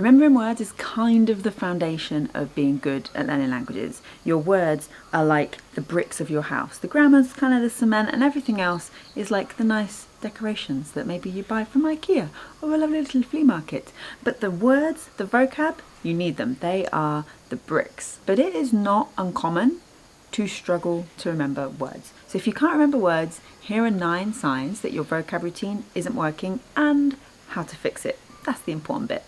Remembering words is kind of the foundation of being good at learning languages. Your words are like the bricks of your house. The grammar's kind of the cement, and everything else is like the nice decorations that maybe you buy from IKEA or a lovely little flea market. But the words, the vocab, you need them. They are the bricks. But it is not uncommon to struggle to remember words. So if you can't remember words, here are 9 signs that your vocab routine isn't working and how to fix it. That's the important bit.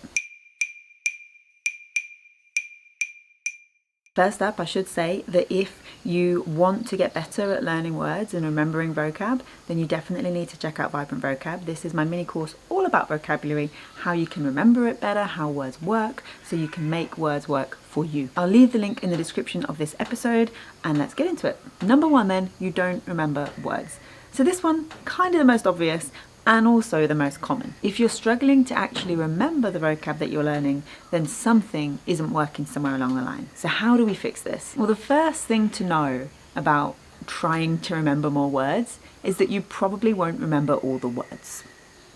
First up, I should say that if you want to get better at learning words and remembering vocab, then you definitely need to check out Vibrant Vocab. This is my mini course all about vocabulary, how you can remember it better, how words work, so you can make words work for you. I'll leave the link in the description of this episode, and let's get into it. Number 1 then, you don't remember words. So this one, kind of the most obvious, and also the most common. If you're struggling to actually remember the vocab that you're learning, then something isn't working somewhere along the line. So how do we fix this? Well, the first thing to know about trying to remember more words is that you probably won't remember all the words.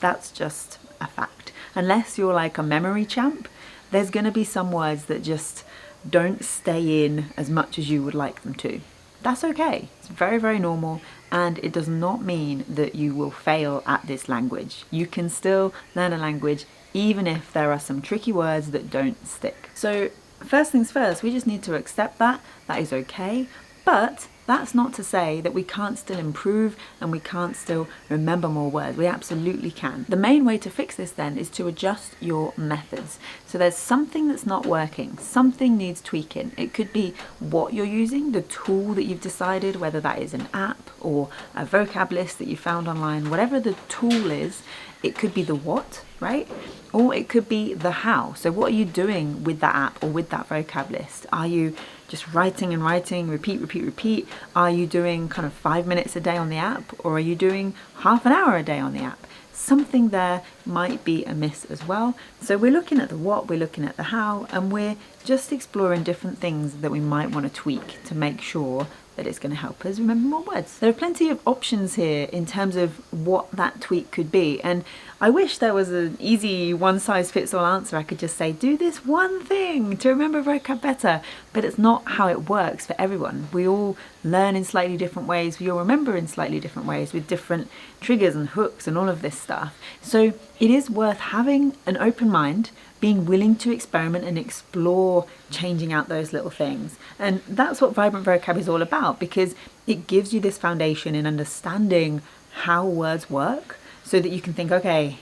That's just a fact. Unless you're like a memory champ, there's going to be some words that just don't stay in as much as you would like them to. That's okay. It's very, very normal, and it does not mean that you will fail at this language. You can still learn a language even if there are some tricky words that don't stick. So first things first, we just need to accept that. That is okay, but that's not to say that we can't still improve and we can't still remember more words. We absolutely can. The main way to fix this then is to adjust your methods. So there's something that's not working, something needs tweaking. It could be what you're using, the tool that you've decided, whether that is an app or a vocab list that you found online, whatever the tool is. It could be the what, right? Or it could be the how. So what are you doing with that app or with that vocab list? Are you just writing and writing, repeat, repeat, repeat? Are you doing kind of 5 minutes a day on the app, or are you doing half an hour a day on the app? Something there might be amiss as well. So we're looking at the what, we're looking at the how, and we're just exploring different things that we might want to tweak to make sure that it's going to help us remember more words. There are plenty of options here in terms of what that tweak could be, and I wish there was an easy one-size-fits-all answer. I could just say, do this one thing to remember vocab better, but it's not how it works for everyone. We all learn in slightly different ways, we all remember in slightly different ways with different triggers and hooks and all of this stuff. So it is worth having an open mind, being willing to experiment and explore changing out those little things. And that's what Vibrant Vocab is all about, because it gives you this foundation in understanding how words work so that you can think, okay,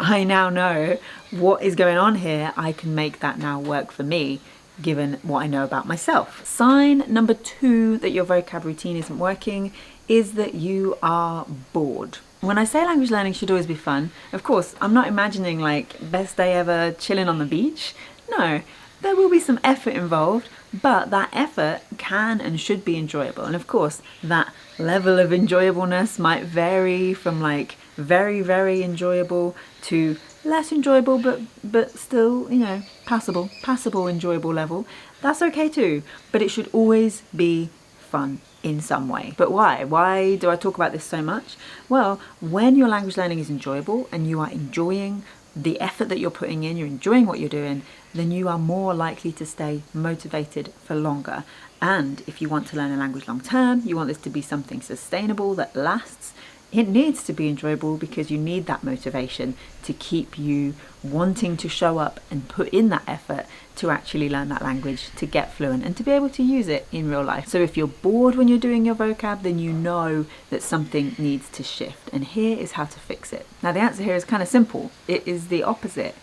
I now know what is going on here. I can make that now work for me, given what I know about myself. Sign number 2 that your vocab routine isn't working is that you are bored. When I say language learning should always be fun, of course, I'm not imagining like best day ever chilling on the beach. No, there will be some effort involved, but that effort can and should be enjoyable. And of course, that level of enjoyableness might vary from like very, very enjoyable to less enjoyable, but still, you know, passable enjoyable level. That's okay too, but it should always be fun in some way. But why? Why do I talk about this so much? Well, when your language learning is enjoyable and you are enjoying the effort that you're putting in, you're enjoying what you're doing, then you are more likely to stay motivated for longer. And if you want to learn a language long term, you want this to be something sustainable that lasts, it needs to be enjoyable, because you need that motivation to keep you wanting to show up and put in that effort to actually learn that language, to get fluent and to be able to use it in real life. So if you're bored when you're doing your vocab, then you know that something needs to shift. And here is how to fix it. Now the answer here is kind of simple. It is the opposite.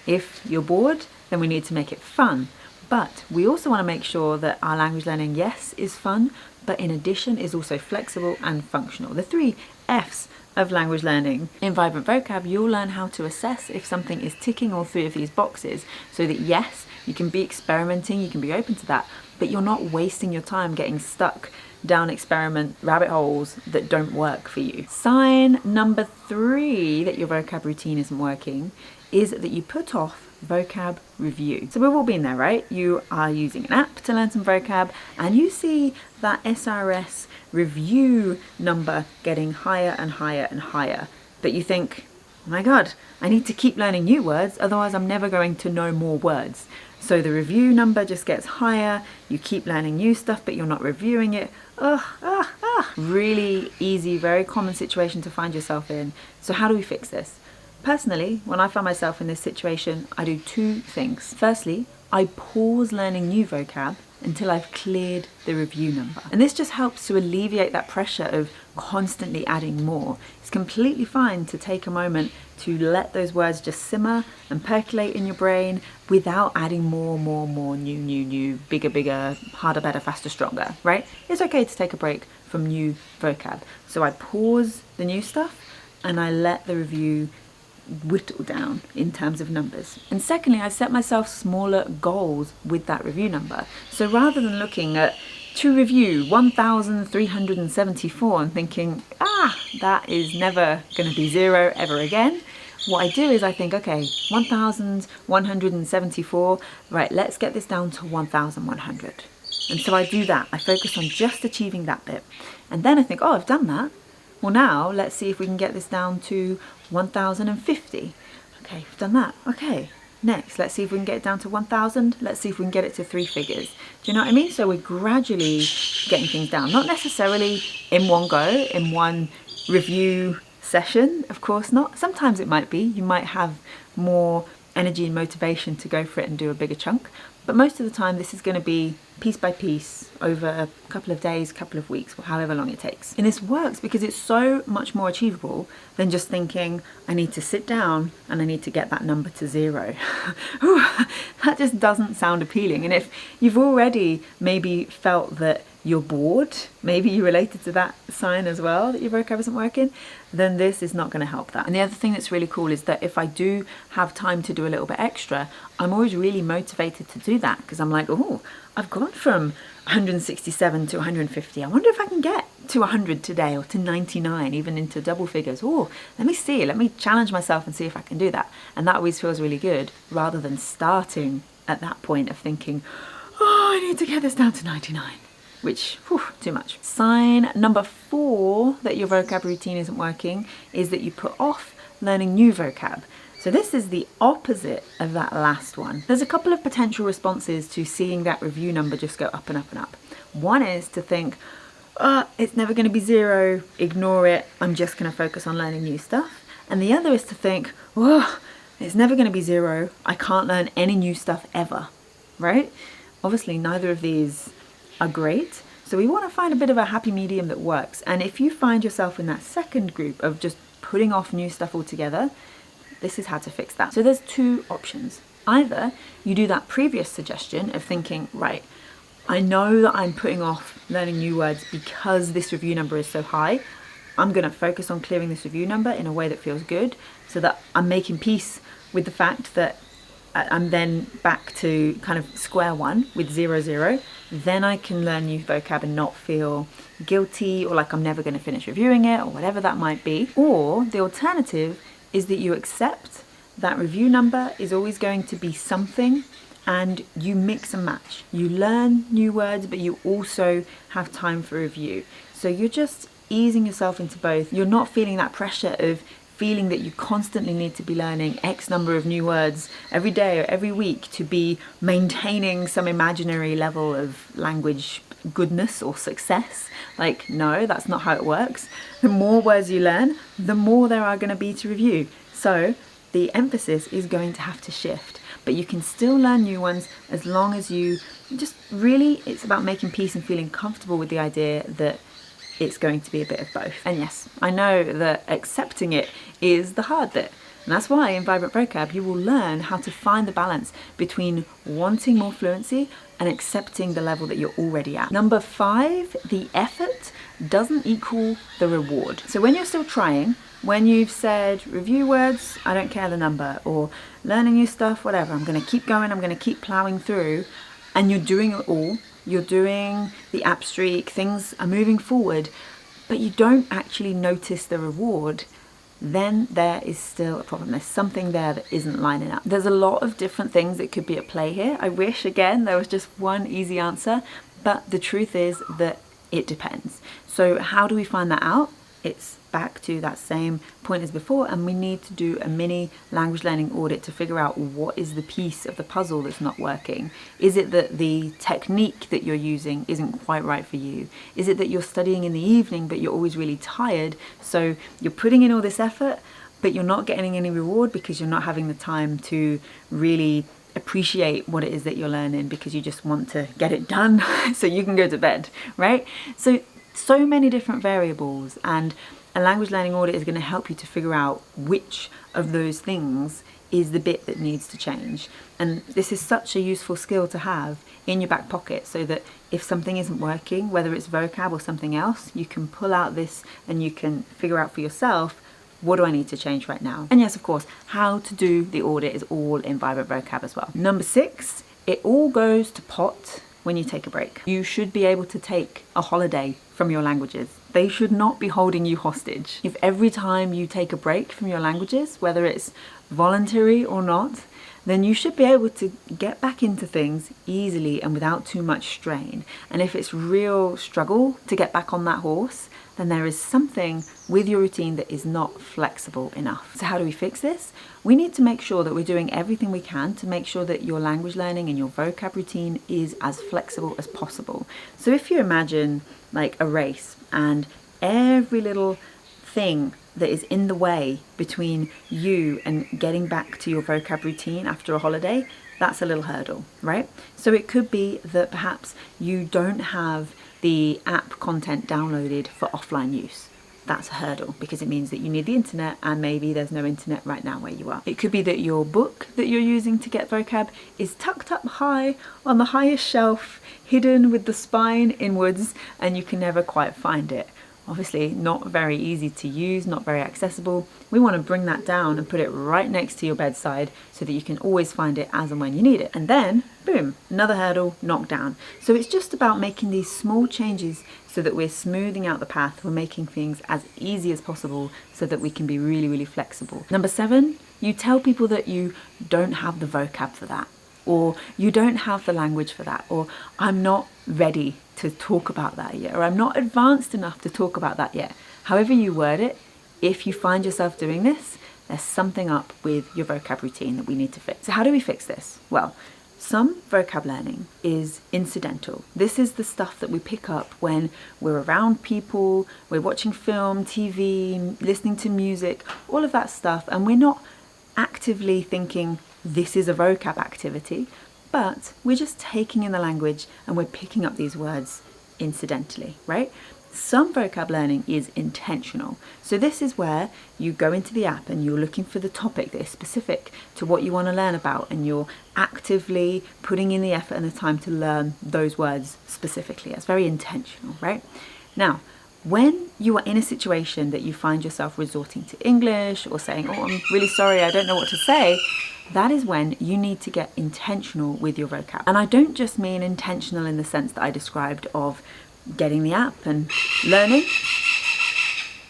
If you're bored, then we need to make it fun. But we also want to make sure that our language learning, yes, is fun, but in addition is also flexible and functional. The 3 F's of language learning. In Vibrant Vocab, you'll learn how to assess if something is ticking all 3 of these boxes, so that yes, you can be experimenting, you can be open to that, but you're not wasting your time getting stuck down experiment rabbit holes that don't work for you. Sign number 3 that your vocab routine isn't working is that you put off vocab review. So we've all been there, right? You are using an app to learn some vocab and you see that SRS review number getting higher and higher and higher, but you think, oh my God, I need to keep learning new words, otherwise I'm never going to know more words. So the review number just gets higher, you keep learning new stuff, but you're not reviewing it. Really easy, very common situation to find yourself in. So how do we fix this? Personally, when I find myself in this situation, I do two things. Firstly, I pause learning new vocab until I've cleared the review number. And this just helps to alleviate that pressure of constantly adding more. It's completely fine to take a moment to let those words just simmer and percolate in your brain without adding more, new, bigger, harder, better, faster, stronger, right? It's okay to take a break from new vocab. So I pause the new stuff and I let the review whittle down in terms of numbers. And secondly, I set myself smaller goals with that review number. So rather than looking at to review 1,374 and thinking, that is never going to be zero ever again, what I do is I think, okay, 1,174, right, let's get this down to 1,100. And so I do that. I focus on just achieving that bit. And then I think, I've done that. Well, now let's see if we can get this down to 1,050. Okay, we've done that. Okay, next, let's see if we can get it down to 1,000. Let's see if we can get it to 3 figures. Do you know what I mean? So we're gradually getting things down. Not necessarily in one go, in one review session, of course not. Sometimes it might be. You might have more energy and motivation to go for it and do a bigger chunk. But most of the time, this is going to be piece by piece over a couple of days, couple of weeks, or however long it takes. And this works because it's so much more achievable than just thinking, I need to sit down and I need to get that number to 0. That just doesn't sound appealing. And if you've already maybe felt that you're bored, maybe you related to that sign as well, that your vocab isn't working, then this is not going to help that. And the other thing that's really cool is that if I do have time to do a little bit extra, I'm always really motivated to do that because I'm like, I've gone from 167 to 150. I wonder if I can get to 100 today or to 99, even into double figures. Let me see, let me challenge myself and see if I can do that. And that always feels really good rather than starting at that point of thinking, I need to get this down to 99. Which, too much. Sign number 4 that your vocab routine isn't working is that you put off learning new vocab. So this is the opposite of that last one. There's a couple of potential responses to seeing that review number just go up and up and up. One is to think, it's never going to be 0, ignore it, I'm just going to focus on learning new stuff. And the other is to think, it's never going to be 0, I can't learn any new stuff ever, right? Obviously, neither of these are great. So we want to find a bit of a happy medium that works. And if you find yourself in that second group of just putting off new stuff altogether, this is how to fix that. So there's 2 options. Either you do that previous suggestion of thinking, right, I know that I'm putting off learning new words because this review number is so high. I'm going to focus on clearing this review number in a way that feels good so that I'm making peace with the fact that I'm then back to kind of square one with 0. Then I can learn new vocab and not feel guilty or like I'm never going to finish reviewing it or whatever that might be. Or the alternative is that you accept that review number is always going to be something and you mix and match. You learn new words, but you also have time for review. So you're just easing yourself into both. You're not feeling that pressure of feeling that you constantly need to be learning X number of new words every day or every week to be maintaining some imaginary level of language goodness or success. Like, no, that's not how it works. The more words you learn, the more there are going to be to review. So the emphasis is going to have to shift. But you can still learn new ones as long as you just really, it's about making peace and feeling comfortable with the idea that it's going to be a bit of both. And yes, I know that accepting it is the hard bit. And that's why in Vibrant Vocab, you will learn how to find the balance between wanting more fluency and accepting the level that you're already at. Number 5, the effort doesn't equal the reward. So when you're still trying, when you've said review words, I don't care the number, or learning new stuff, whatever, I'm going to keep going, I'm going to keep plowing through, and you're doing it all, you're doing the app streak, things are moving forward, but you don't actually notice the reward, then there is still a problem. There's something there that isn't lining up. There's a lot of different things that could be at play here. I wish, again, there was just one easy answer, but the truth is that it depends. So how do we find that out? It's back to that same point as before, and we need to do a mini language learning audit to figure out what is the piece of the puzzle that's not working. Is it that the technique that you're using isn't quite right for you? Is it that you're studying in the evening but you're always really tired, so you're putting in all this effort but you're not getting any reward because you're not having the time to really appreciate what it is that you're learning, because you just want to get it done so you can go to bed, right? So many different variables, and a language learning audit is going to help you to figure out which of those things is the bit that needs to change. And this is such a useful skill to have in your back pocket, so that if something isn't working, whether it's vocab or something else, you can pull out this and you can figure out for yourself, what do I need to change right now? And yes, of course, how to do the audit is all in Vibrant Vocab as well. Number 6, it all goes to pot when you take a break. You should be able to take a holiday from your languages. They should not be holding you hostage. If every time you take a break from your languages, whether it's voluntary or not, then you should be able to get back into things easily and without too much strain. And if it's real struggle to get back on that horse, then there is something with your routine that is not flexible enough. So how do we fix this? We need to make sure that we're doing everything we can to make sure that your language learning and your vocab routine is as flexible as possible. So if you imagine like a race, and every little thing that is in the way between you and getting back to your vocab routine after a holiday, that's a little hurdle, right? So it could be that perhaps you don't have the app content downloaded for offline use. That's a hurdle because it means that you need the internet, and maybe there's no internet right now where you are. It could be that your book that you're using to get vocab is tucked up high on the highest shelf, hidden with the spine inwards, and you can never quite find it. Obviously not very easy to use, not very accessible. We want to bring that down and put it right next to your bedside so that you can always find it as and when you need it. And then, boom, another hurdle knocked down. So it's just about making these small changes so that we're smoothing out the path. We're making things as easy as possible so that we can be really, really flexible. Number 7, you tell people that you don't have the vocab for that, or you don't have the language for that, or I'm not ready to talk about that yet, or I'm not advanced enough to talk about that yet. However you word it, if you find yourself doing this, there's something up with your vocab routine that we need to fix. So how do we fix this? Well, some vocab learning is incidental. This is the stuff that we pick up when we're around people, we're watching film, TV, listening to music, all of that stuff, and we're not actively thinking this is a vocab activity, but we're just taking in the language and we're picking up these words incidentally, right? Some vocab learning is intentional. So this is where you go into the app and you're looking for the topic that is specific to what you want to learn about, and you're actively putting in the effort and the time to learn those words specifically. It's very intentional, right? Now, when you are in a situation that you find yourself resorting to English or saying, oh, I'm really sorry, I don't know what to say, that is when you need to get intentional with your vocab. And I don't just mean intentional in the sense that I described of getting the app and learning.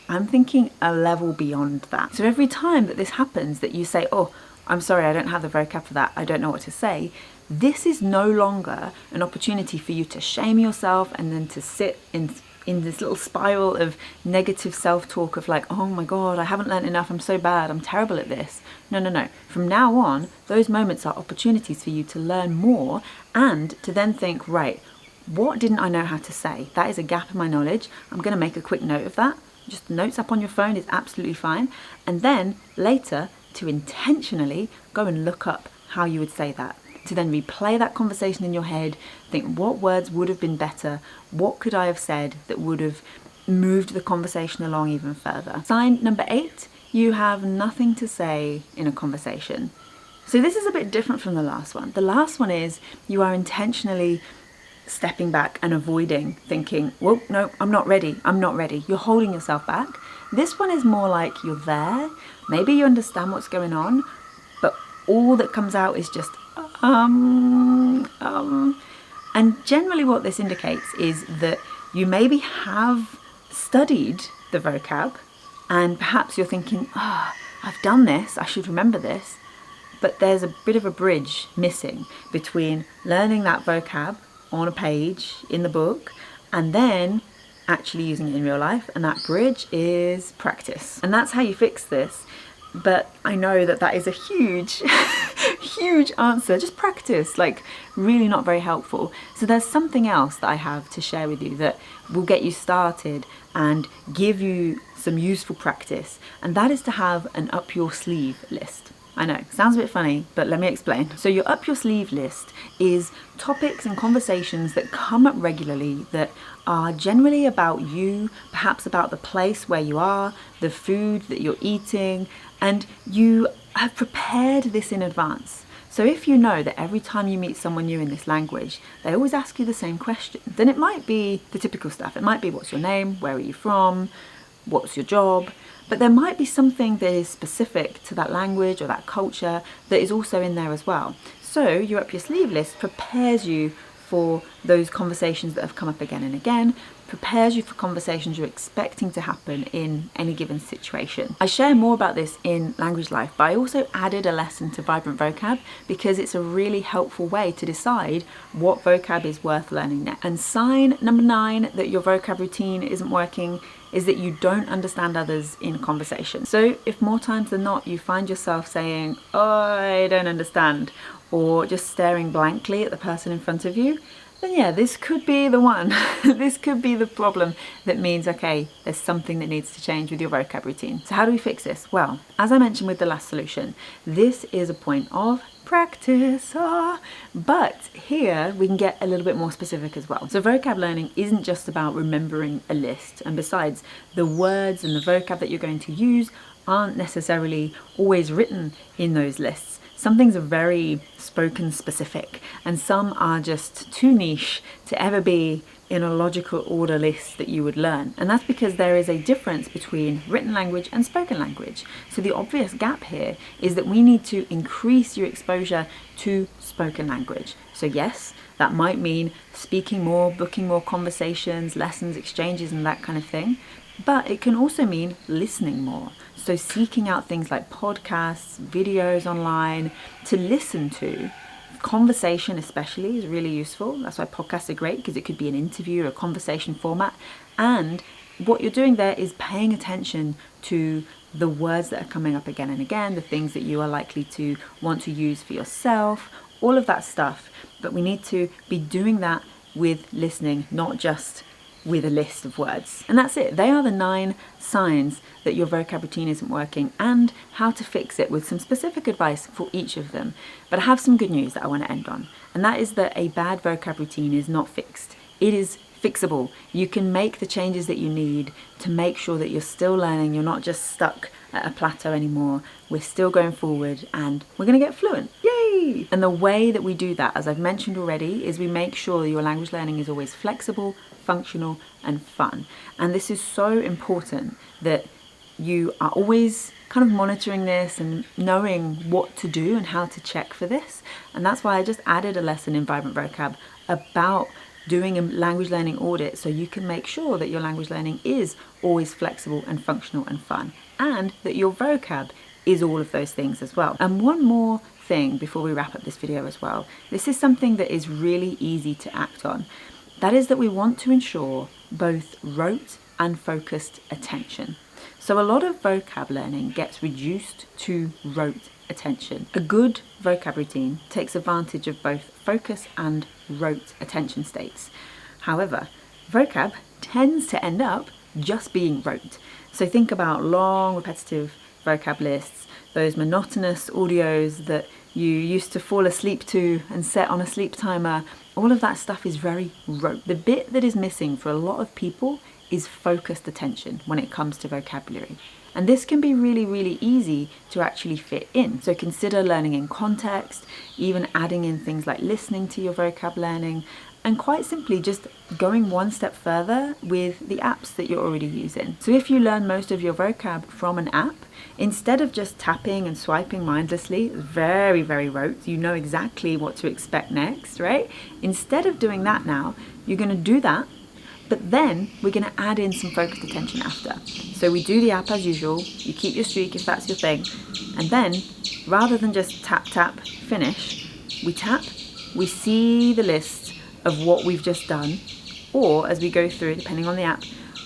I'm thinking a level beyond that. So every time that this happens, that you say, oh, I'm sorry, I don't have the vocab for that, I don't know what to say, this is no longer an opportunity for you to shame yourself and then to sit in this little spiral of negative self-talk of like, oh my God, I haven't learned enough, I'm so bad, I'm terrible at this. No. From now on, those moments are opportunities for you to learn more and to then think, right, what didn't I know how to say? That is a gap in my knowledge. I'm going to make a quick note of that. Just notes up on your phone is absolutely fine. And then later to intentionally go and look up how you would say that. To then replay that conversation in your head, think what words would have been better, what could I have said that would have moved the conversation along even further. Sign number 8, you have nothing to say in a conversation. So this is a bit different from the last one. The last one is you are intentionally stepping back and avoiding thinking, well, no, I'm not ready. You're holding yourself back. This one is more like you're there, maybe you understand what's going on, but all that comes out is just and generally what this indicates is that you maybe have studied the vocab and perhaps you're thinking, I've done this, I should remember this, but there's a bit of a bridge missing between learning that vocab on a page in the book and then actually using it in real life, and that bridge is practice. And that's how you fix this. But I know that that is a huge, huge answer. Just practice, like really not very helpful. So there's something else that I have to share with you that will get you started and give you some useful practice. And that is to have an up your sleeve list. I know, sounds a bit funny, but let me explain. So your up your sleeve list is topics and conversations that come up regularly that are generally about you, perhaps about the place where you are, the food that you're eating, and you have prepared this in advance. So if you know that every time you meet someone new in this language, they always ask you the same question, then it might be the typical stuff. It might be, what's your name? Where are you from? What's your job? But there might be something that is specific to that language or that culture that is also in there as well. So your up your sleeve list prepares you for those conversations that have come up again and again, prepares you for conversations you're expecting to happen in any given situation. I share more about this in Language Life, but I also added a lesson to Vibrant Vocab because it's a really helpful way to decide what vocab is worth learning next. And sign number 9 that your vocab routine isn't working is that you don't understand others in conversation. So if more times than not you find yourself saying, "Oh, I don't understand," or just staring blankly at the person in front of you, then yeah, this could be the one. This could be the problem that means, okay, there's something that needs to change with your vocab routine. So how do we fix this? Well, as I mentioned with the last solution, this is a point of practice, but here we can get a little bit more specific as well. So vocab learning isn't just about remembering a list, and besides, the words and the vocab that you're going to use aren't necessarily always written in those lists. Some things are very spoken specific, and some are just too niche to ever be in a logical order list that you would learn. And that's because there is a difference between written language and spoken language. So the obvious gap here is that we need to increase your exposure to spoken language. So yes, that might mean speaking more, booking more conversations, lessons, exchanges, and that kind of thing. But it can also mean listening more. So seeking out things like podcasts, videos online to listen to. Conversation especially is really useful. That's why podcasts are great, because it could be an interview or a conversation format. And what you're doing there is paying attention to the words that are coming up again and again, the things that you are likely to want to use for yourself, all of that stuff. But we need to be doing that with listening, not just with a list of words. And that's it. They are the 9 signs that your vocab routine isn't working and how to fix it, with some specific advice for each of them. But I have some good news that I want to end on, and that is that a bad vocab routine is not fixed. It is fixable. You can make the changes that you need to make sure that you're still learning. You're not just stuck at a plateau anymore. We're still going forward and we're going to get fluent. Yay! And the way that we do that, as I've mentioned already, is we make sure that your language learning is always flexible, functional, and fun. And this is so important that you are always kind of monitoring this and knowing what to do and how to check for this. And that's why I just added a lesson in Vibrant Vocab about doing a language learning audit, so you can make sure that your language learning is always flexible and functional and fun, and that your vocab is all of those things as well. And one more thing before we wrap up this video as well. This is something that is really easy to act on. That is that we want to ensure both rote and focused attention. So a lot of vocab learning gets reduced to rote attention. A good vocab routine takes advantage of both focus and rote attention states. However, vocab tends to end up just being rote. So think about long, repetitive vocab lists, those monotonous audios that you used to fall asleep to and set on a sleep timer. All of that stuff is very rote. The bit that is missing for a lot of people is focused attention when it comes to vocabulary. And this can be really, really easy to actually fit in. So consider learning in context, even adding in things like listening to your vocab learning, and quite simply just going one step further with the apps that you're already using. So if you learn most of your vocab from an app, instead of just tapping and swiping mindlessly, very, very rote, you know exactly what to expect next, right? Instead of doing that now, you're going to do that, but then we're going to add in some focused attention after. So we do the app as usual, you keep your streak if that's your thing, and then rather than just tap, tap, finish, we tap, we see the list of what we've just done, or as we go through, depending on the app,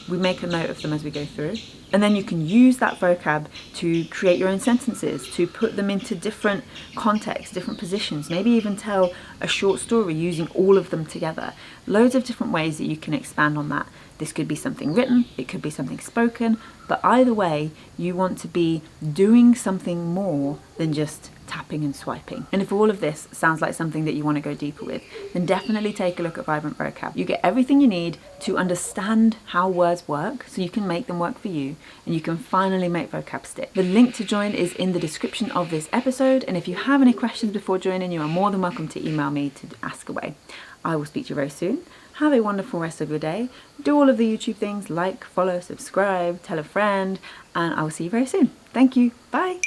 we make a note of them as we go through. And then you can use that vocab to create your own sentences, to put them into different contexts, different positions, maybe even tell a short story using all of them together. Loads of different ways that you can expand on that. This could be something written, it could be something spoken, but either way, you want to be doing something more than just tapping and swiping. And if all of this sounds like something that you want to go deeper with, then definitely take a look at Vibrant Vocab. You get everything you need to understand how words work, so you can make them work for you, and you can finally make vocab stick. The link to join is in the description of this episode, and if you have any questions before joining, you are more than welcome to email me to ask away. I will speak to you very soon. Have a wonderful rest of your day. Do all of the YouTube things, like, follow, subscribe, tell a friend, and I will see you very soon. Thank you. Bye.